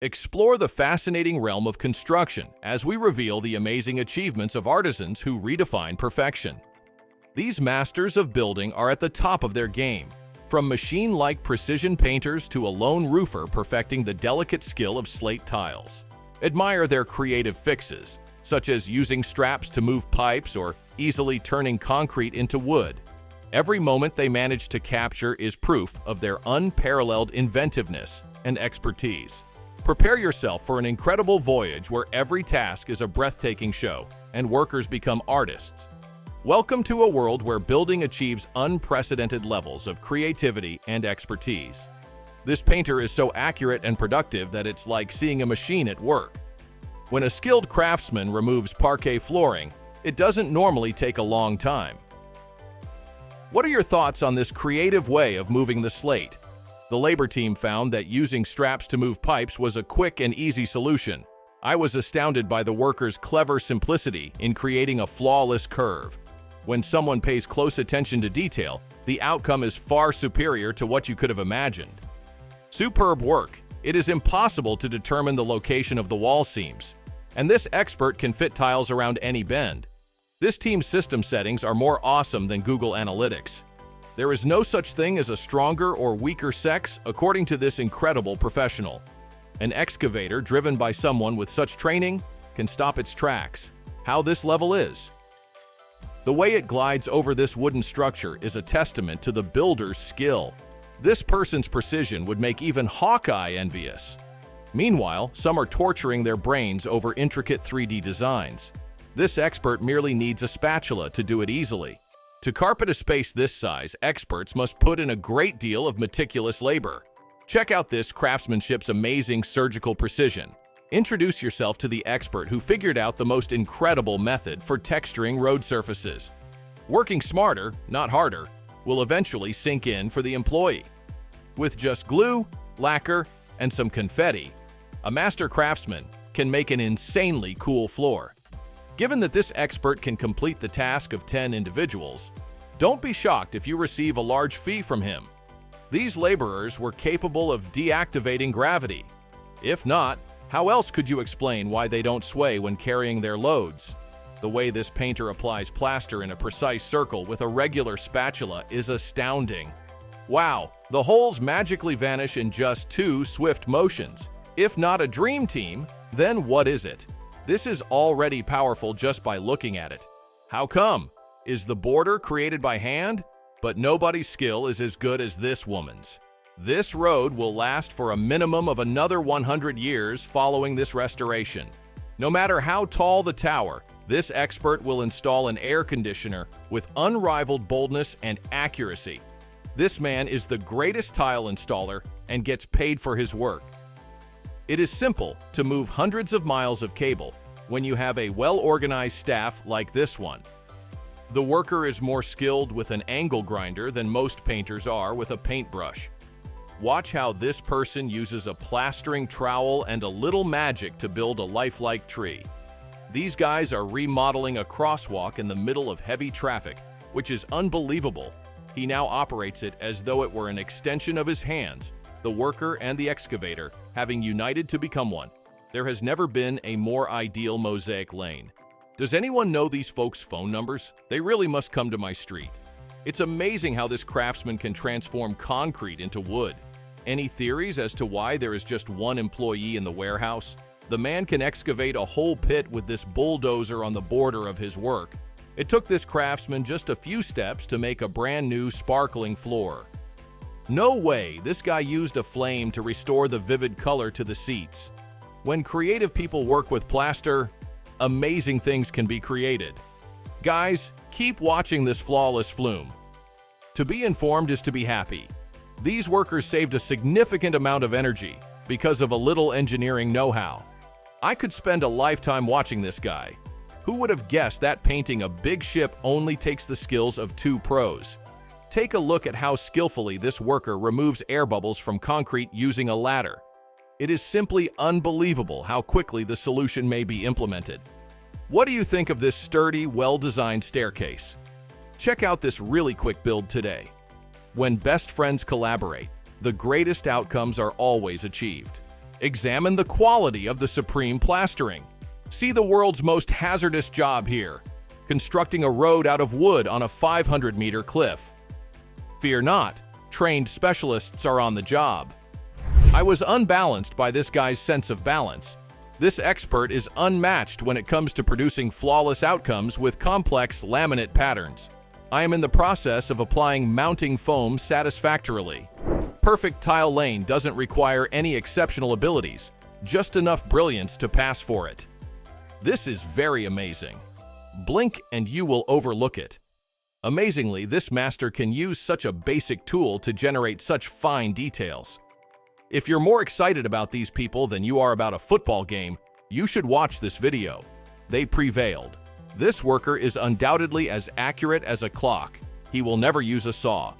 Explore the fascinating realm of construction as we reveal the amazing achievements of artisans who redefine perfection. These masters of building are at the top of their game, from machine-like precision painters to a lone roofer perfecting the delicate skill of slate tiles. Admire their creative fixes, such as using straps to move pipes or easily turning concrete into wood. Every moment they manage to capture is proof of their unparalleled inventiveness and expertise. Prepare yourself for an incredible voyage where every task is a breathtaking show and workers become artists. Welcome to a world where building achieves unprecedented levels of creativity and expertise. This painter is so accurate and productive that it's like seeing a machine at work. When a skilled craftsman removes parquet flooring, it doesn't normally take a long time. What are your thoughts on this creative way of moving the slate? The labor team found that using straps to move pipes was a quick and easy solution. I was astounded by the workers' clever simplicity in creating a flawless curve. When someone pays close attention to detail, the outcome is far superior to what you could have imagined. Superb work. It is impossible to determine the location of the wall seams, and this expert can fit tiles around any bend. This team's system settings are more awesome than Google Analytics. There is no such thing as a stronger or weaker sex, according to this incredible professional. An excavator driven by someone with such training can stop its tracks. How this level is. The way it glides over this wooden structure is a testament to the builder's skill. This person's precision would make even Hawkeye envious. Meanwhile, some are torturing their brains over intricate 3D designs. This expert merely needs a spatula to do it easily. To carpet a space this size, experts must put in a great deal of meticulous labor. Check out this craftsmanship's amazing surgical precision. Introduce yourself to the expert who figured out the most incredible method for texturing road surfaces. Working smarter, not harder, will eventually sink in for the employee. With just glue, lacquer, and some confetti, a master craftsman can make an insanely cool floor. Given that this expert can complete the task of 10 individuals, don't be shocked if you receive a large fee from him. These laborers were capable of deactivating gravity. If not, how else could you explain why they don't sway when carrying their loads? The way this painter applies plaster in a precise circle with a regular spatula is astounding. Wow, the holes magically vanish in just 2 swift motions. If not a dream team, then what is it? This is already powerful just by looking at it. How come? Is the border created by hand? But nobody's skill is as good as this woman's. This road will last for a minimum of another 100 years following this restoration. No matter how tall the tower, this expert will install an air conditioner with unrivaled boldness and accuracy. This man is the greatest tile installer and gets paid for his work. It is simple to move hundreds of miles of cable when you have a well-organized staff like this one. The worker is more skilled with an angle grinder than most painters are with a paintbrush. Watch how this person uses a plastering trowel and a little magic to build a lifelike tree. These guys are remodeling a crosswalk in the middle of heavy traffic, which is unbelievable. He now operates it as though it were an extension of his hands, the worker and the excavator having united to become one. There has never been a more ideal mosaic lane. Does anyone know these folks' phone numbers? They really must come to my street. It's amazing how this craftsman can transform concrete into wood. Any theories as to why there is just one employee in the warehouse? The man can excavate a whole pit with this bulldozer on the border of his work. It took this craftsman just a few steps to make a brand new sparkling floor. No way, this guy used a flame to restore the vivid color to the seats. When creative people work with plaster, amazing things can be created. Guys, keep watching this flawless flume. To be informed is to be happy. These workers saved a significant amount of energy because of a little engineering know-how. I could spend a lifetime watching this guy. Who would have guessed that painting a big ship only takes the skills of 2 pros? Take a look at how skillfully this worker removes air bubbles from concrete using a ladder. It is simply unbelievable how quickly the solution may be implemented. What do you think of this sturdy, well-designed staircase? Check out this really quick build today. When best friends collaborate, the greatest outcomes are always achieved. Examine the quality of the supreme plastering. See the world's most hazardous job here, constructing a road out of wood on a 500-meter cliff. Fear not, trained specialists are on the job. I was unbalanced by this guy's sense of balance. This expert is unmatched when it comes to producing flawless outcomes with complex laminate patterns. I am in the process of applying mounting foam satisfactorily. Perfect tile laying doesn't require any exceptional abilities, just enough brilliance to pass for it. This is very amazing. Blink and you will overlook it. Amazingly, this master can use such a basic tool to generate such fine details. If you're more excited about these people than you are about a football game, you should watch this video. They prevailed. This worker is undoubtedly as accurate as a clock. He will never use a saw.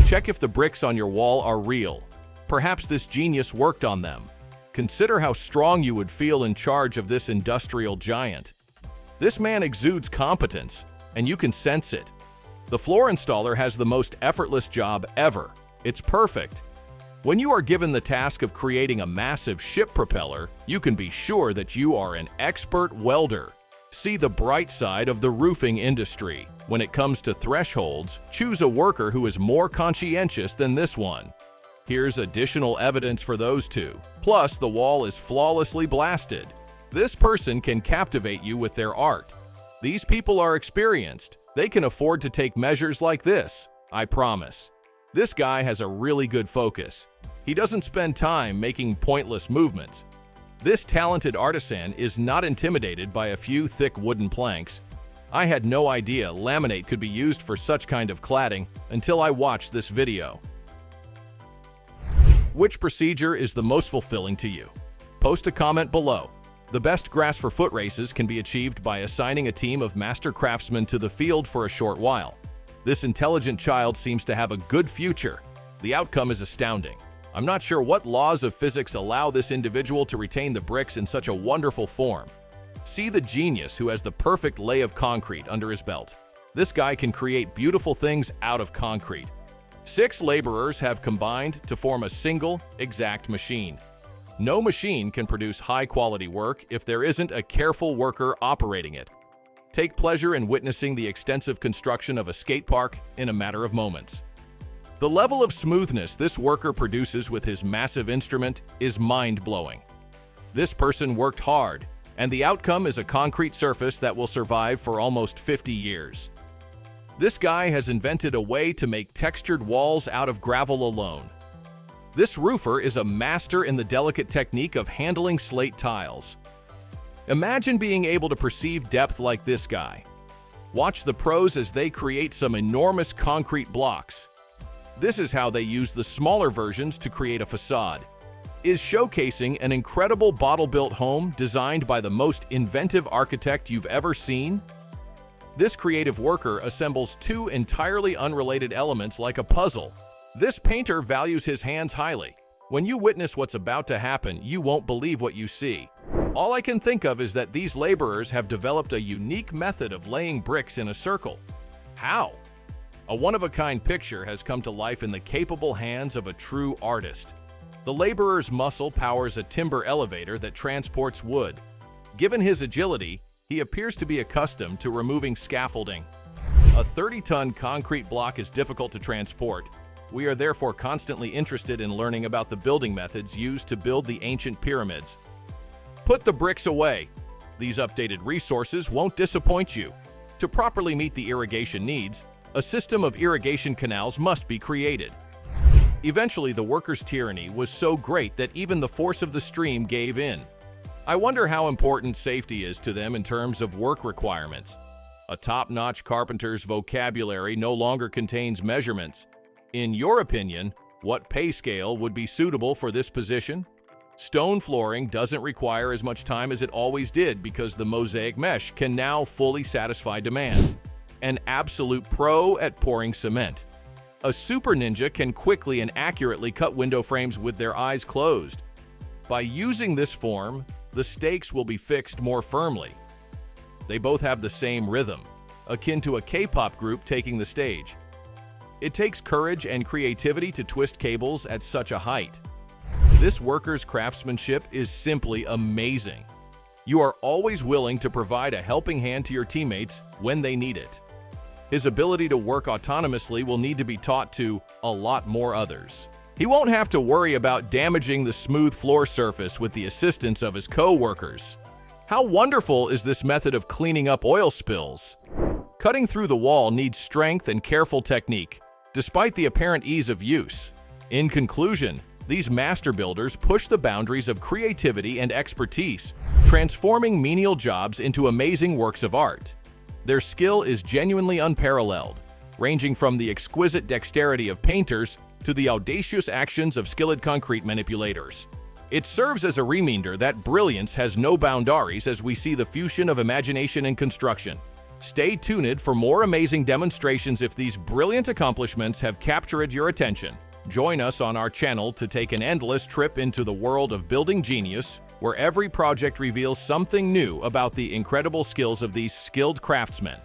Check if the bricks on your wall are real. Perhaps this genius worked on them. Consider how strong you would feel in charge of this industrial giant. This man exudes competence, and you can sense it. The floor installer has the most effortless job ever. It's perfect. When you are given the task of creating a massive ship propeller, you can be sure that you are an expert welder. See the bright side of the roofing industry. When it comes to thresholds, choose a worker who is more conscientious than this one. Here's additional evidence for those two. Plus, the wall is flawlessly blasted. This person can captivate you with their art. These people are experienced. They can afford to take measures like this, I promise. This guy has a really good focus. He doesn't spend time making pointless movements. This talented artisan is not intimidated by a few thick wooden planks. I had no idea laminate could be used for such kind of cladding until I watched this video. Which procedure is the most fulfilling to you? Post a comment below. The best grass for foot races can be achieved by assigning a team of master craftsmen to the field for a short while. This intelligent child seems to have a good future. The outcome is astounding. I'm not sure what laws of physics allow this individual to retain the bricks in such a wonderful form. See the genius who has the perfect lay of concrete under his belt. This guy can create beautiful things out of concrete. 6 laborers have combined to form a single, exact machine. No machine can produce high-quality work if there isn't a careful worker operating it. Take pleasure in witnessing the extensive construction of a skate park in a matter of moments. The level of smoothness this worker produces with his massive instrument is mind-blowing. This person worked hard, and the outcome is a concrete surface that will survive for almost 50 years. This guy has invented a way to make textured walls out of gravel alone. This roofer is a master in the delicate technique of handling slate tiles. Imagine being able to perceive depth like this guy. Watch the pros as they create some enormous concrete blocks. This is how they use the smaller versions to create a facade. Is showcasing an incredible bottle-built home designed by the most inventive architect you've ever seen? This creative worker assembles 2 entirely unrelated elements like a puzzle. This painter values his hands highly. When you witness what's about to happen, you won't believe what you see. All I can think of is that these laborers have developed a unique method of laying bricks in a circle. How? A one-of-a-kind picture has come to life in the capable hands of a true artist. The laborer's muscle powers a timber elevator that transports wood. Given his agility, he appears to be accustomed to removing scaffolding. A 30-ton concrete block is difficult to transport. We are therefore constantly interested in learning about the building methods used to build the ancient pyramids. Put the bricks away. These updated resources won't disappoint you. To properly meet the irrigation needs, a system of irrigation canals must be created. Eventually, the workers' tyranny was so great that even the force of the stream gave in. I wonder how important safety is to them in terms of work requirements. A top-notch carpenter's vocabulary no longer contains measurements. In your opinion, what pay scale would be suitable for this position? Stone flooring doesn't require as much time as it always did because the mosaic mesh can now fully satisfy demand. An absolute pro at pouring cement. A super ninja can quickly and accurately cut window frames with their eyes closed. By using this form, the stakes will be fixed more firmly. They both have the same rhythm, akin to a K-pop group taking the stage. It takes courage and creativity to twist cables at such a height. This worker's craftsmanship is simply amazing. You are always willing to provide a helping hand to your teammates when they need it. His ability to work autonomously will need to be taught to a lot more others. He won't have to worry about damaging the smooth floor surface with the assistance of his co-workers. How wonderful is this method of cleaning up oil spills? Cutting through the wall needs strength and careful technique, despite the apparent ease of use. In conclusion, these master builders push the boundaries of creativity and expertise, transforming menial jobs into amazing works of art. Their skill is genuinely unparalleled, ranging from the exquisite dexterity of painters to the audacious actions of skilled concrete manipulators. It serves as a reminder that brilliance has no boundaries as we see the fusion of imagination and construction. Stay tuned for more amazing demonstrations if these brilliant accomplishments have captured your attention. Join us on our channel to take an endless trip into the world of building genius, where every project reveals something new about the incredible skills of these skilled craftsmen.